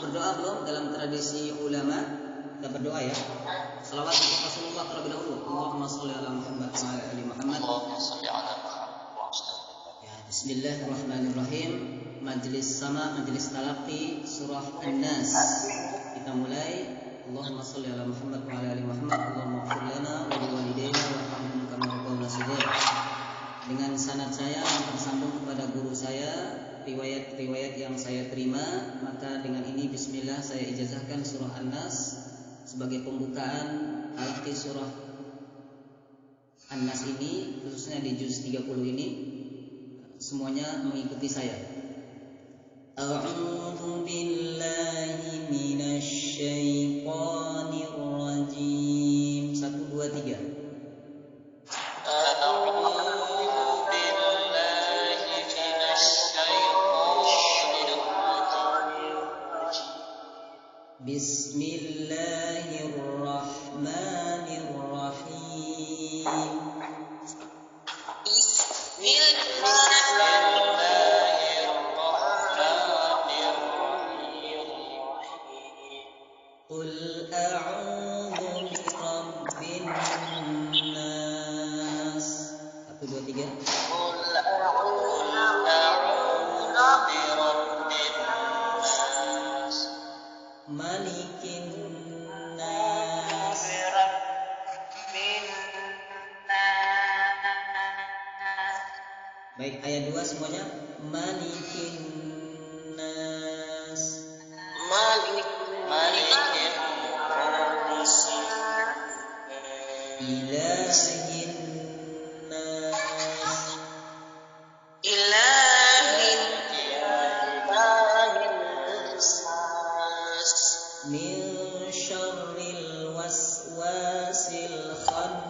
berdoa belum dalam tradisi ulama? Kita berdoa ya. Salawat untuk Rasulullah terlebih dahulu. Allahumma sholli ala Muhammad wa ala ali Muhammad. Allahumma sholli ala Muhammad wa ala Ya, bismillahirrahmanirrahim. Majlis sama, majlis talaqi surah An-Nas. Kita mulai. Allahumma sholli ala Muhammad wa ala ali Muhammad. Allahumma ighfir lana wa liwalidayna warhamhum kama rabbawna shighara. Dengan sanad saya yang tersambung kepada guru saya, riwayat-riwayat yang saya terima, maka dengan ini bismillah saya ijazahkan surah An-Nas sebagai pembukaan talaqi surah An-Nas ini, khususnya di juz 30 ini. Semuanya mengikuti saya. A'udzu billahi minasy syaithanir rajim. 1 2 3. Bismillahirrahmanirrahim. Qul a'udzu birabbin nas. 1 2 3. Qul a'udzu birabbin nas. Malikin nas. Baik, ayat 2 semuanya. Malikin nas. Malikin nas. Ilahin nas. Ilahin nas. Min syarril waswasil khannas.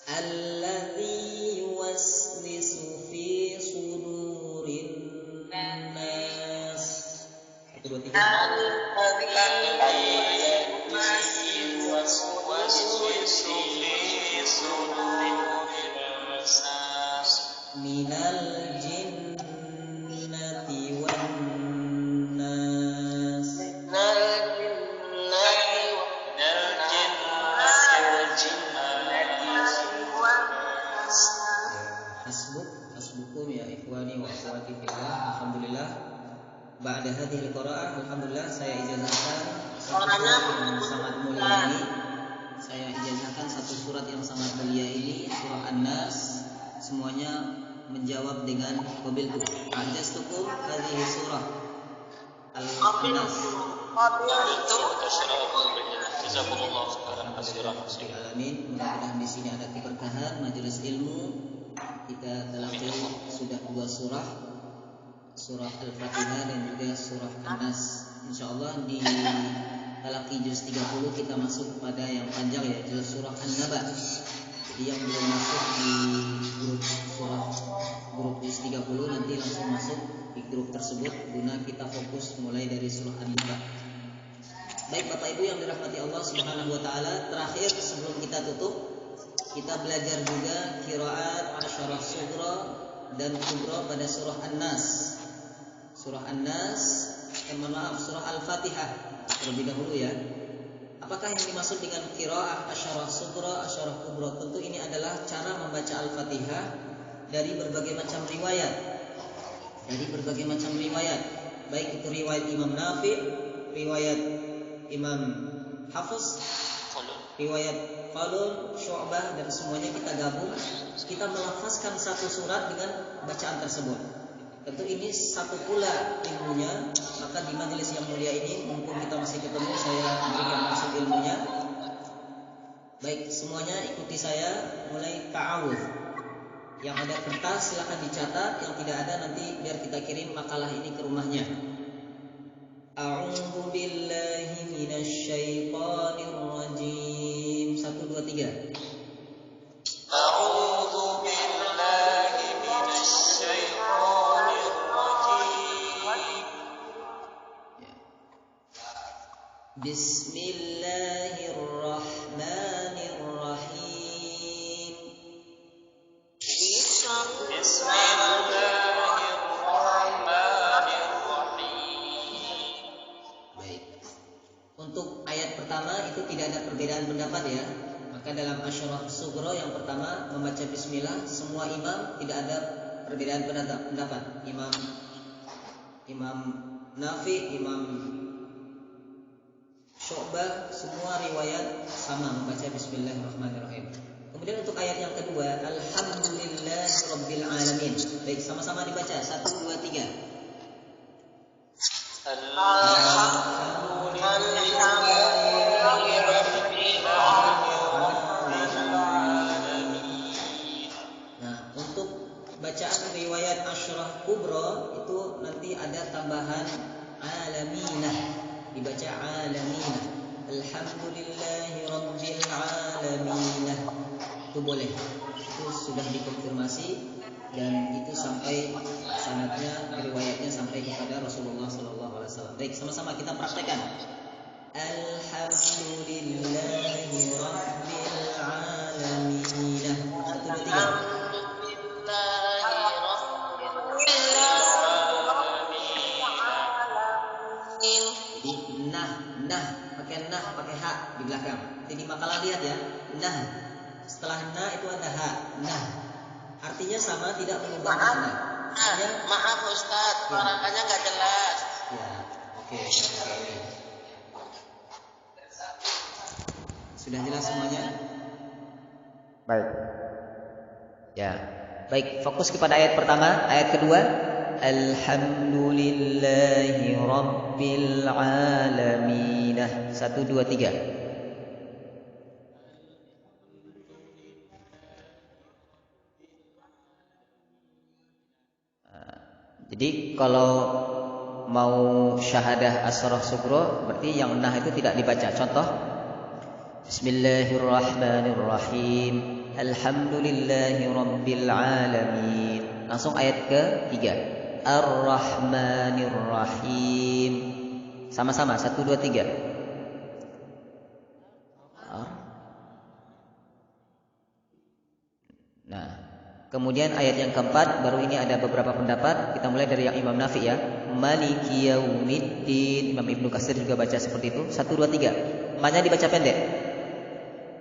Alladzi yuwaswisu fi sudurin nas. 1 2 3. Minal jinnati wan nas. Hasbukum ya ikhwani wa akhwati fillah. Alhamdulillah, ba'da hadhil qiraa'ah, alhamdulillah saya ijazahkan satu surat yang sangat mulia ini. Saya ijazahkan satu surat yang sangat mulia ini, surah An-Nas. Semuanya menjawab dengan qabiltu. Ajastukum hadhihi surah Al-Nas. Jazakumullah khairan katsiran. Alamin. Mudah-mudahan di sini ada keberkahan majelis ilmu. Kita talaqi sudah 2 surah, surah Al-Fatihah dan juga surah An-Nas. Insyaallah di talaqi juz 30 kita masuk kepada yang panjang ya, juz surah An-Naba. Jadi yang belum masuk di grup juz 30 nanti langsung masuk di grup tersebut guna kita fokus mulai dari surah An-Naba. Baik Bapak Ibu yang dirahmati Allah Subhanahu wa taala, terakhir sebelum kita tutup, kita belajar juga qiraat asyarah sughra dan kubra pada surah An-Nas. Surah An-Nas, surah Al-Fatihah terlebih dahulu ya. Apakah yang dimaksud dengan qiraat asyarah sughra, asyarah kubra? Tentu ini adalah cara membaca Al-Fatihah dari berbagai macam riwayat. Baik itu riwayat Imam Nafi', riwayat Imam Hafiz, riwayat Qalun, Syu'bah, dan semuanya kita gabung, kita melafazkan satu surat dengan bacaan tersebut. Tentu ini satu pula ilmunya, maka di majelis yang mulia ini mumpung kita masih ketemu, saya berikan maksud ilmunya. Baik, semuanya ikuti saya mulai ta'awudz. Yang ada kertas silakan dicatat, yang tidak ada nanti biar kita kirim makalah ini ke rumahnya. A'udzu billahi minasy syaithanir rajim. 1 2 3. A'udzu billahi minasy syaithanir rajim. Bismillahirrahmanirrahim. Bismillahirrahmanirrahim. Baik. Untuk ayat pertama itu tidak ada perbedaan pendapat ya. Maka dalam Asyarah Sughra yang pertama membaca bismillah, semua imam tidak ada perbedaan pendapat. Imam Nafi, Imam Syu'bah, semua riwayat sama membaca bismillahirrahmanirrahim. Kemudian untuk ayat yang kedua, alhamdulillahirabbil alamin. Baik, sama-sama dibaca 1 2 3. Nah, untuk bacaan riwayat Asyarah Kubra itu nanti ada tambahan alaminah, dibaca alaminah. Alhamdulillahi rabbil alaminah. Itu boleh. Itu sudah dikonfirmasi dan itu sampai sanadnya, riwayatnya sampai kepada Rasulullah sallallahu alaihi wasallam. Baik, sama-sama kita praktekkan. Alhamdulillahi rabbil alamin. 1 2 3. Pakai ha di belakang. Jadi makalah lihat ya. Nah. Setelah na itu ada ha. Nah. Artinya sama, tidak mengubah makna. Maaf Ustaz, suaranya nggak jelas. Ya, oke. Sudah jelas semuanya? Baik. Ya. Baik, fokus kepada ayat pertama, ayat kedua. Alhamdulillahi rabbil alamin. 1 2 3. Jadi kalau mau syahadah Asyarah Sughra berarti yang nah itu tidak dibaca. Contoh, Bismillahirrahmanirrahim. Alhamdulillahi rabbil alamin. Langsung ayat ke-3. Ar-Rahmanir-Rahim. Sama-sama 1 2 3. Nah, kemudian ayat yang keempat, baru ini ada beberapa pendapat. Kita mulai dari yang Imam Nafi ya. Maliki yaumiddin. Imam Ibnu Katsir juga baca seperti itu. 1 2 3. Ma-nya dibaca pendek.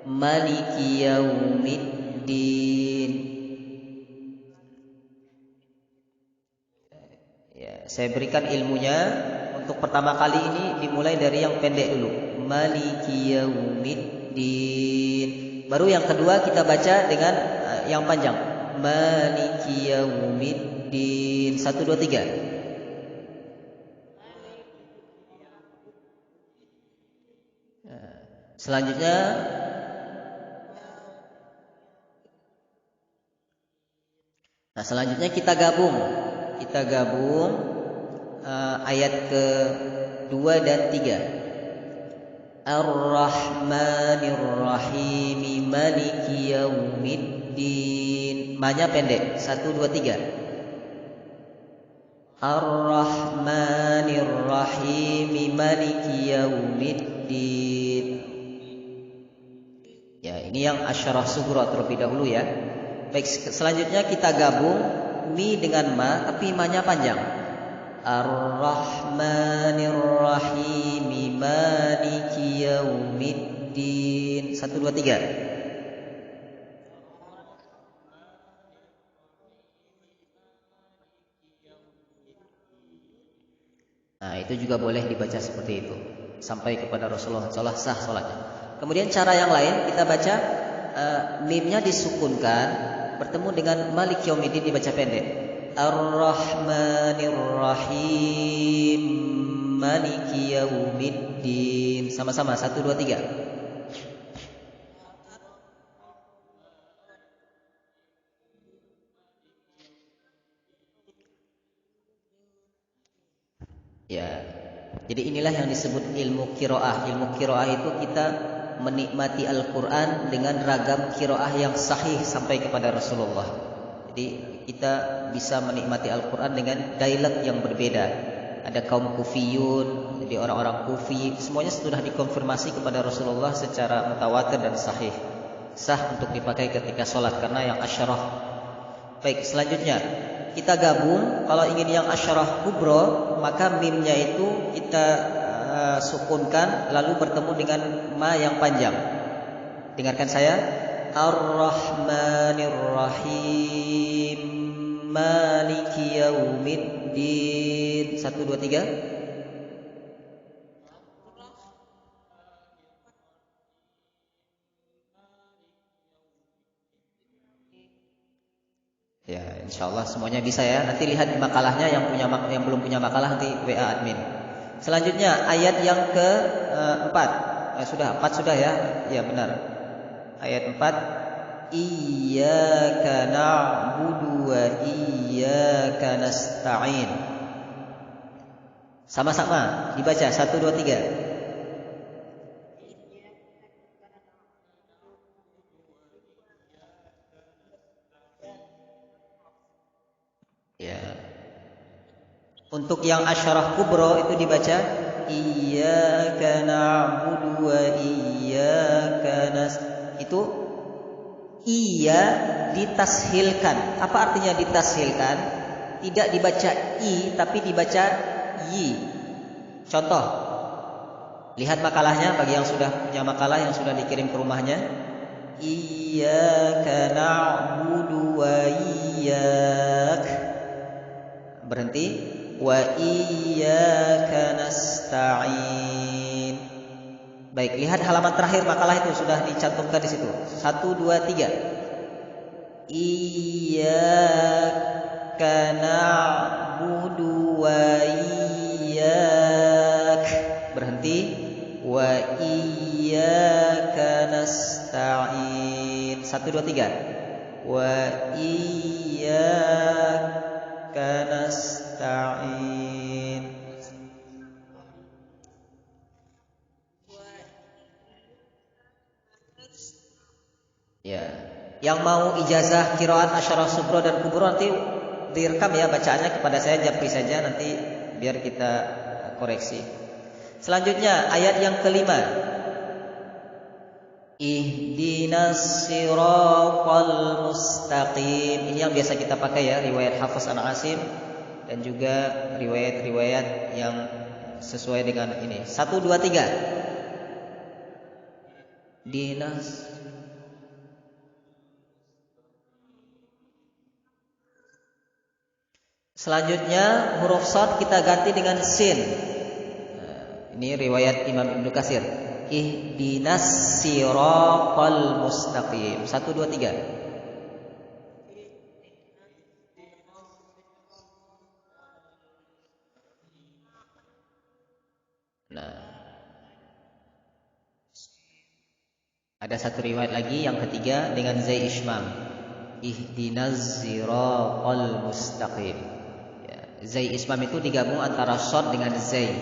Maliki yaumiddin. Ya, saya berikan ilmunya. Untuk pertama kali ini dimulai dari yang pendek dulu. Maliki yaumiddin. Baru yang kedua kita baca dengan yang panjang. Maliki yaumiddin. 1 2 3. Selanjutnya kita gabung. Ayat ke-2 dan 3. Ar-Rahmanir-Rahim. Maliki yaumiddin. Ma-nya pendek. 1 2 3. Ar-Rahmanir-Rahim. Maliki yaumiddin. Ya, ini yang Asyarah Sughra terlebih dahulu ya. Baik, selanjutnya kita gabung mi dengan ma, tapi ma-nya panjang. Ar-Rahmanir-Rahim. Maliki yaumiddin. 1 2 3. Nah, itu juga boleh dibaca seperti itu sampai kepada Rasulullah sallallahu sah salatnya. Kemudian cara yang lain kita baca mimnya disukunkan bertemu dengan Malik Yaumiddin dibaca pendek. Ar-Rahmanir-Rahim. Maliki yaumiddin. Sama-sama 1 2 3. Ya. Jadi inilah yang disebut ilmu qiraah. Ilmu qiraah itu kita menikmati Al-Quran dengan ragam qiraah yang sahih sampai kepada Rasulullah. Jadi kita bisa menikmati Al-Quran dengan dialek yang berbeda. ada kaum Kufiyun, jadi orang-orang Kufi, semuanya sudah dikonfirmasi kepada Rasulullah secara mutawatir dan sahih, sah untuk dipakai ketika sholat karena yang asyarah. Baik, selanjutnya kita gabung. Kalau ingin yang asyarah kubro, maka mimnya itu kita sukunkan lalu bertemu dengan ma yang panjang. Dengarkan saya. Ar-Rahmanir Rahim, Maliki Yaumiddin. 1, 2, 3. Ya, insyaallah semuanya bisa ya. Nanti lihat di makalahnya, yang belum punya makalah nanti WA admin. Selanjutnya ayat yang ke-4. Sudah 4 sudah ya. Ya benar. Ayat 4. Iyyaka na'budu wa iyyaka nasta'in. Sama-sama dibaca 1, 2, 3. Ya. Untuk yang asyarah kubro itu dibaca iyyaka na'budu wa iyyaka nasta'in. Itu iya ditashilkan. Apa artinya ditashilkan? Tidak dibaca i tapi dibaca yi. Contoh, lihat makalahnya bagi yang sudah punya makalah, yang sudah dikirim ke rumahnya. Iyyaka na'budu wa iyyak. Berhenti. Wa iyyaka nasta'in. Baik, lihat halaman terakhir makalah itu sudah dicantumkan di situ. 1, 2, 3. Iyyaka na'budu wa iyyak. Berhenti. Wa iyyaka nasta'in. 1, 2, 3. Wa iyyaka nasta'in. Ya, yang mau ijazah qiraat asyarah subro dan kubro nanti direkam ya bacaannya kepada saya, japri saja nanti biar kita koreksi. Selanjutnya ayat yang ke-5. Ihdinas siratal mustaqim. Ini yang biasa kita pakai ya, riwayat Hafiz an Asim dan juga riwayat-riwayat yang sesuai dengan ini. 1, 2, 3. Dinas. Selanjutnya huruf shad kita ganti dengan sin. Ini riwayat Imam Ibnu Katsir. Ihdinas siratal mustaqim. 1, 2, 3. Nah, ada satu riwayat lagi yang ketiga dengan zai ishmam. Ihdinas siratal mustaqim. Zai ismam itu digabung antara shad dengan zai.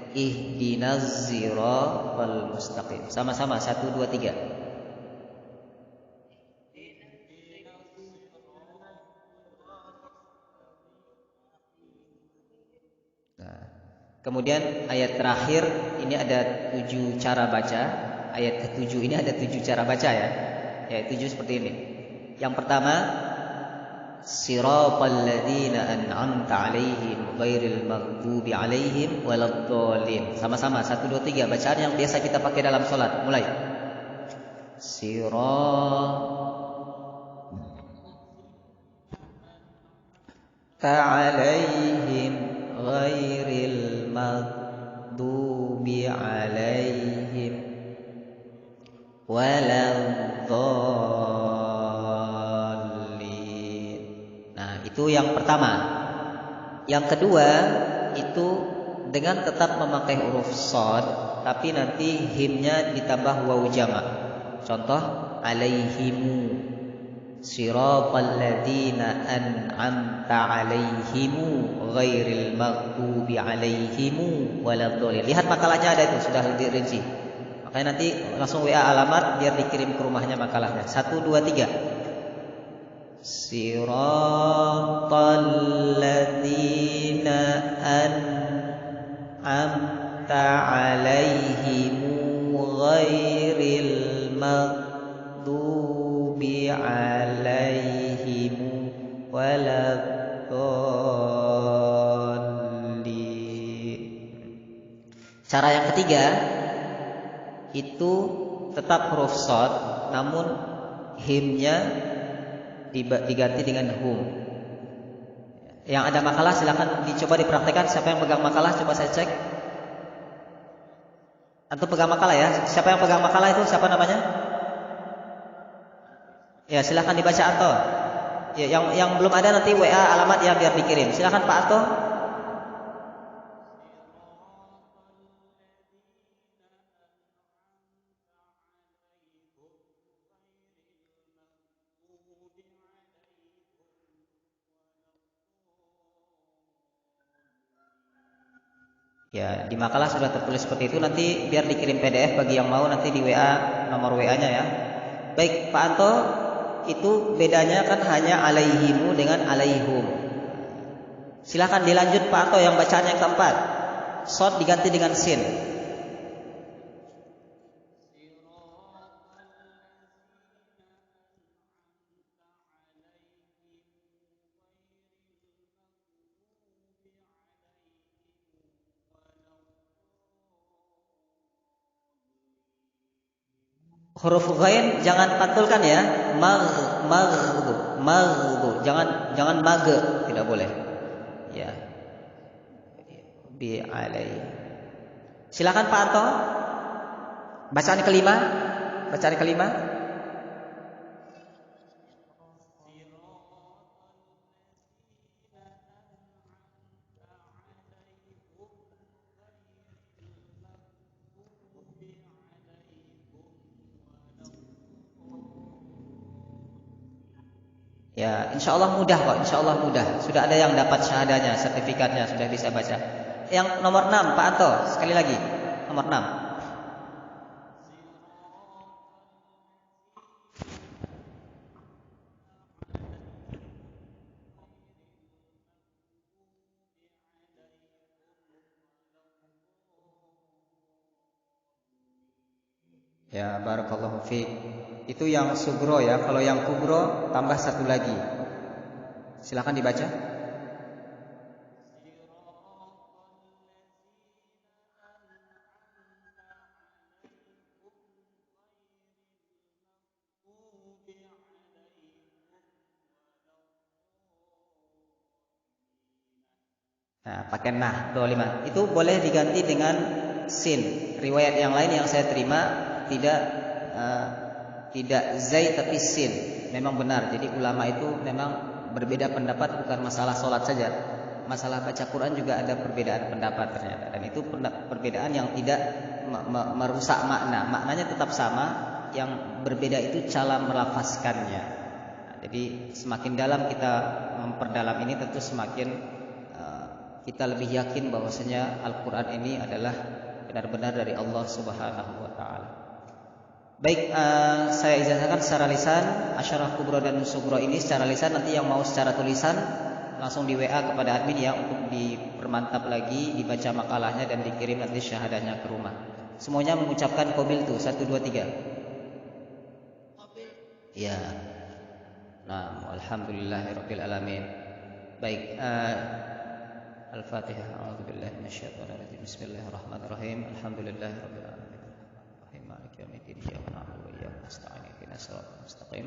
Ihdinas siratal mustaqim. Sama-sama 1, 2, 3. Nah, kemudian ayat terakhir ini ada 7 cara baca. Ayat ke-7 ini ada 7 cara baca ya. Ya, 7 seperti ini. Yang pertama, siratal ladzina an'amta 'alaihim ghairil maghdubi 'alaihim waladdallin. Sama-sama 1, 2, 3. Bacaan yang biasa kita pakai dalam salat. Mulai. Siratal 'alaihim ghairil maghdubi 'alaihim waladdallin. Itu yang pertama. Yang kedua itu dengan tetap memakai huruf shad, tapi nanti himnya ditambah waw jama'. Contoh, alaihimu, siratal ladzina an'amta alaihimu ghairil maghdubi alaihimu waladdallin. Lihat makalahnya ada itu, sudah dirinci. Makanya nanti langsung WA alamat biar dikirim ke rumahnya makalahnya. 1, 2, 3. Siratal ladzina amta alaihimu ghairil maghdubi alaihimu waladdallin. Cara yang ketiga itu tetap huruf shad, namun himnya diganti dengan hum. Yang ada makalah silakan dicoba dipraktekkan. Siapa yang pegang makalah coba saya cek. Antum pegang makalah ya. Siapa yang pegang makalah itu siapa namanya? Ya silakan dibaca Anto. Ya, yang belum ada nanti WA alamat ya biar dikirim. Silakan Pak Anto. Ya, di makalah sudah tertulis seperti itu. Nanti biar dikirim PDF bagi yang mau nanti di WA nomor WA-nya ya. Baik, Pak Anto, itu bedanya kan hanya alaihimu dengan alaihum. Silakan dilanjut Pak Anto yang bacaan yang keempat. Shad diganti dengan sin. Huruf ghain jangan pantulkan ya. Maghdu. Jangan mage, tidak boleh. Ya. Bi alai. Silakan Pak Anto. Bacaan kelima. Ya, insya Allah mudah kok, insya Allah mudah. Sudah ada yang dapat syahadanya, sertifikatnya, sudah bisa baca. Yang nomor 6, Pak Anto, sekali lagi. Nomor 6. Ya, barakallahu fiik. Itu yang sugro ya. Kalau yang kubro tambah satu lagi. Silakan dibaca. Nah, pakai nah, 25. Itu boleh diganti dengan sin. Riwayat yang lain yang saya terima tidak zai tapi sin. Memang benar. Jadi ulama itu memang berbeda pendapat, bukan masalah sholat saja. Masalah baca Quran juga ada perbedaan pendapat ternyata. Dan itu perbedaan yang tidak merusak makna. Maknanya tetap sama. Yang berbeda itu cara melafazkannya. Nah, jadi semakin dalam kita memperdalam ini, tentu semakin kita lebih yakin bahwasanya Al-Quran ini adalah benar-benar dari Allah Subhanahu wa Ta'ala. Baik, saya ijazahkan secara lisan asyarah kubro dan sugro ini secara lisan. Nanti yang mau secara tulisan langsung di WA kepada admin ya, untuk dipermantap lagi, dibaca makalahnya dan dikirim nanti syahadahnya ke rumah. Semuanya mengucapkan qabil tuh 1 2 3. Qabil. Ya. Nah, alhamdulillahirabbil alamin. Baik, Al-Fatihah. A'udzubillahi minasyaitonir rajim. Bismillahirrahmanirrahim. Alhamdulillahirabbil alamin. Arrahmanirrahim. Maliki yaumiddin. Iyyaka na'budu wa iyyaka nasta'in. Ihdinas siratal mustaqim.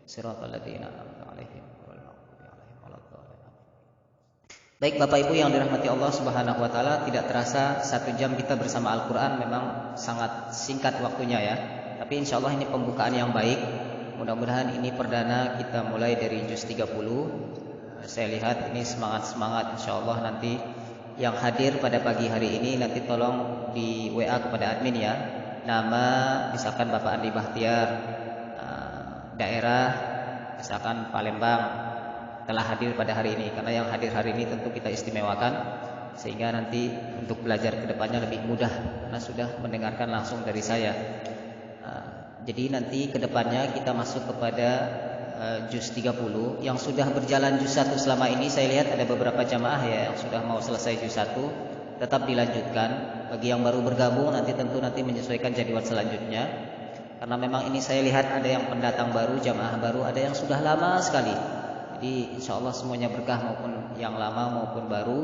Shiratal ladzina an'amta 'alaihim ghairil maghdubi 'alaihim waladdallin. Baik Bapak Ibu yang dirahmati Allah Subhanahu wa taala, tidak terasa 1 jam kita bersama Al-Qur'an. Memang sangat singkat waktunya ya. Tapi insyaallah ini pembukaan yang baik. Mudah-mudahan ini perdana kita mulai dari juz 30. Saya lihat ini semangat-semangat, insyaallah nanti yang hadir pada pagi hari ini nanti tolong di WA kepada admin ya. Nama misalkan Bapak Andi Bahtiar, daerah misalkan Palembang, telah hadir pada hari ini. Karena yang hadir hari ini tentu kita istimewakan, sehingga nanti untuk belajar ke depannya lebih mudah karena sudah mendengarkan langsung dari saya. Jadi nanti ke depannya kita masuk kepada juz 30. Yang sudah berjalan juz 1 selama ini, saya lihat ada beberapa jamaah ya yang sudah mau selesai juz 1. tetap dilanjutkan. Bagi yang baru bergabung nanti tentu menyesuaikan jadwal selanjutnya. Karena memang ini saya lihat ada yang pendatang baru, jamaah baru, ada yang sudah lama sekali. Jadi insya Allah semuanya berkah, maupun yang lama maupun baru.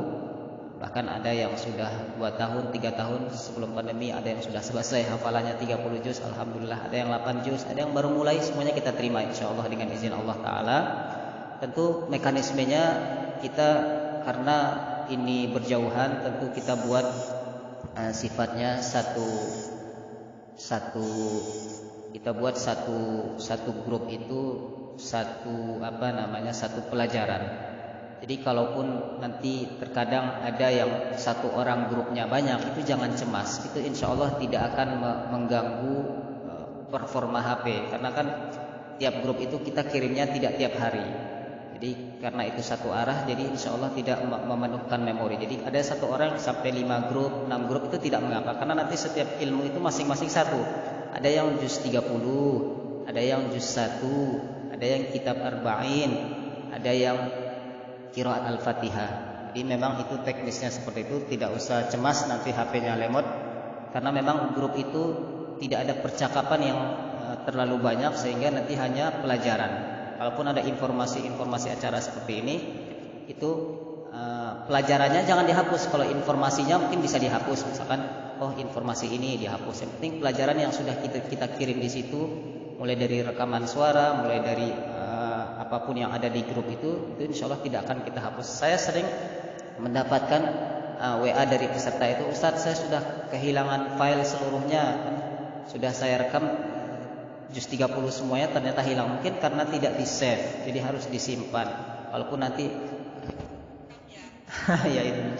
Bahkan ada yang sudah 2 tahun, 3 tahun sebelum pandemi, ada yang sudah selesai hafalannya 30 juz, alhamdulillah. Ada yang 8 juz, ada yang baru mulai, semuanya kita terima insya Allah dengan izin Allah Ta'ala. Tentu mekanismenya kita, karena ini berjauhan, tentu kita buat sifatnya kita buat satu grup itu satu pelajaran. Jadi kalaupun nanti terkadang ada yang satu orang grupnya banyak, itu jangan cemas. Itu insya Allah tidak akan mengganggu performa HP. Karena kan tiap grup itu kita kirimnya tidak tiap hari. Jadi karena itu satu arah, jadi insya Allah tidak memenuhkan memori. Jadi ada satu orang sampai 5 grup, 6 grup itu tidak mengapa. Karena nanti setiap ilmu itu masing-masing satu. Ada yang juz 30, ada yang juz 1, ada yang kitab arba'in, ada yang qiraat al-fatihah. Jadi memang itu teknisnya seperti itu, tidak usah cemas nanti HP-nya lemot. Karena memang grup itu tidak ada percakapan yang terlalu banyak, sehingga nanti hanya pelajaran. Kalaupun ada informasi acara seperti ini, itu pelajarannya jangan dihapus. Kalau informasinya mungkin bisa dihapus, misalkan informasi ini dihapus. Yang penting pelajaran yang sudah kita kirim di situ, mulai dari rekaman suara, mulai dari apapun yang ada di grup itu insya Allah tidak akan kita hapus. Saya sering mendapatkan WA dari peserta itu, Ustadz saya sudah kehilangan file seluruhnya, sudah saya rekam juz 30 semuanya ternyata hilang. Mungkin karena tidak di save, jadi harus disimpan. Walaupun nanti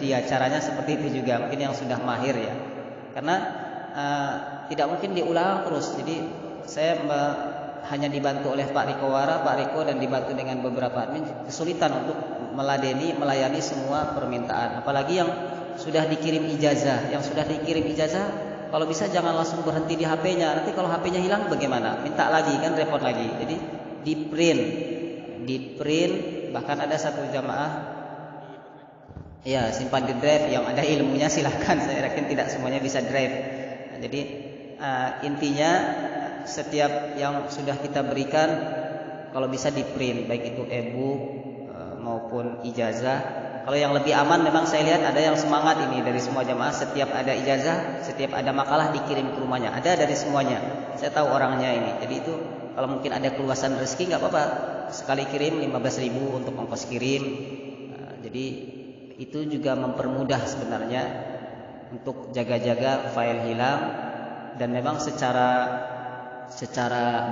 ya caranya seperti itu juga, mungkin yang sudah mahir ya. Karena tidak mungkin diulang terus. Jadi saya hanya dibantu oleh Pak Riko dan dibantu dengan beberapa admin, kesulitan untuk melayani semua permintaan. Apalagi yang sudah dikirim ijazah. Yang sudah dikirim ijazah, kalau bisa jangan langsung berhenti di HP-nya. Nanti kalau HP-nya hilang bagaimana? Minta lagi kan, repot lagi. Jadi di print. Bahkan ada satu jamaah ya simpan di drive. Yang ada ilmunya silahkan. Saya yakin tidak semuanya bisa drive. Nah, jadi intinya setiap yang sudah kita berikan kalau bisa di print, baik itu e-book maupun ijazah. Kalau yang lebih aman memang saya lihat ada yang semangat ini dari semua jamaah, setiap ada ijazah, setiap ada makalah dikirim ke rumahnya. Ada dari semuanya. Saya tahu orangnya ini. Jadi itu kalau mungkin ada keluasan rezeki nggak apa-apa. Sekali kirim 15.000 untuk ongkos kirim. Jadi itu juga mempermudah sebenarnya untuk jaga-jaga file hilang. Dan memang secara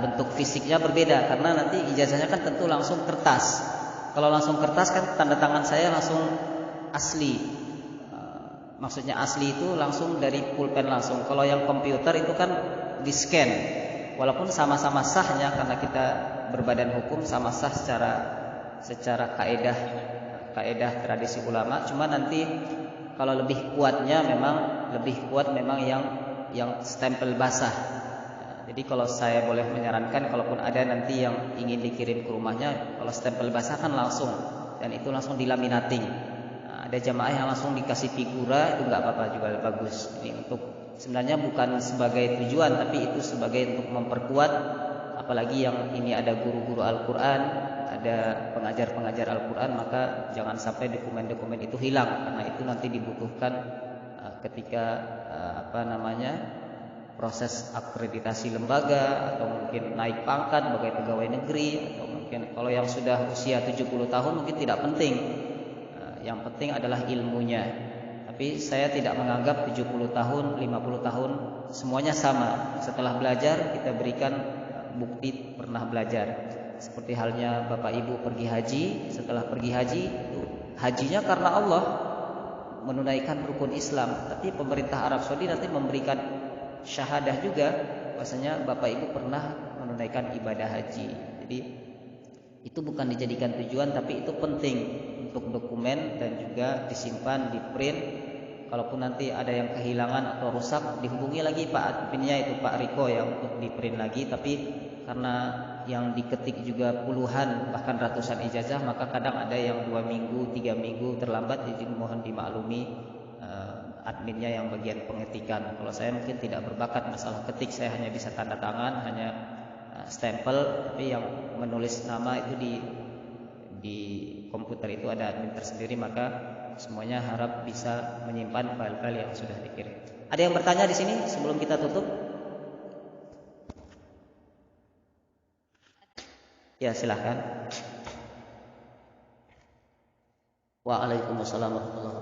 bentuk fisiknya berbeda, karena nanti ijazahnya kan tentu langsung kertas. Kalau langsung kertas kan tanda tangan saya langsung asli. Maksudnya asli itu langsung dari pulpen langsung. Kalau yang komputer itu kan di scan. Walaupun sama-sama sahnya, karena kita berbadan hukum sama sah secara kaedah tradisi ulama. Cuma nanti kalau lebih kuat memang yang stempel basah. Jadi kalau saya boleh menyarankan, kalaupun ada nanti yang ingin dikirim ke rumahnya, kalau stempel basah kan langsung, dan itu langsung dilaminating. Ada jamaah yang langsung dikasih figura, itu nggak apa-apa juga, bagus. Ini untuk sebenarnya bukan sebagai tujuan, tapi itu sebagai untuk memperkuat. Apalagi yang ini ada guru-guru Al-Quran, ada pengajar-pengajar Al-Quran, maka jangan sampai dokumen-dokumen itu hilang, karena itu nanti dibutuhkan ketika proses akreditasi lembaga, atau mungkin naik pangkat sebagai pegawai negeri, atau mungkin kalau yang sudah usia 70 tahun mungkin tidak penting. Yang penting adalah ilmunya. Tapi saya tidak menganggap 70 tahun, 50 tahun semuanya sama. Setelah belajar kita berikan bukti pernah belajar. Seperti halnya Bapak Ibu pergi haji, setelah pergi haji, hajinya karena Allah, menunaikan rukun Islam. Tapi pemerintah Arab Saudi nanti memberikan syahadah juga bahwasanya Bapak Ibu pernah menunaikan ibadah haji. Jadi itu bukan dijadikan tujuan, tapi itu penting untuk dokumen dan juga disimpan, di print. Kalaupun nanti ada yang kehilangan atau rusak, dihubungi lagi Pak adminnya, itu Pak Riko, yang untuk di print lagi. Tapi karena yang diketik juga puluhan bahkan ratusan ijazah, maka kadang ada yang 2 minggu, 3 minggu terlambat. Jadi mohon dimaklumi adminnya yang bagian pengetikan. Kalau saya mungkin tidak berbakat masalah ketik, saya hanya bisa tanda tangan, hanya stempel, tapi yang menulis nama itu di komputer itu ada admin tersendiri, maka semuanya harap bisa menyimpan file-file yang sudah dikirim. Ada yang bertanya di sini sebelum kita tutup? Ya, silahkan. Waalaikumsalam warahmatullahi wabarakatuh.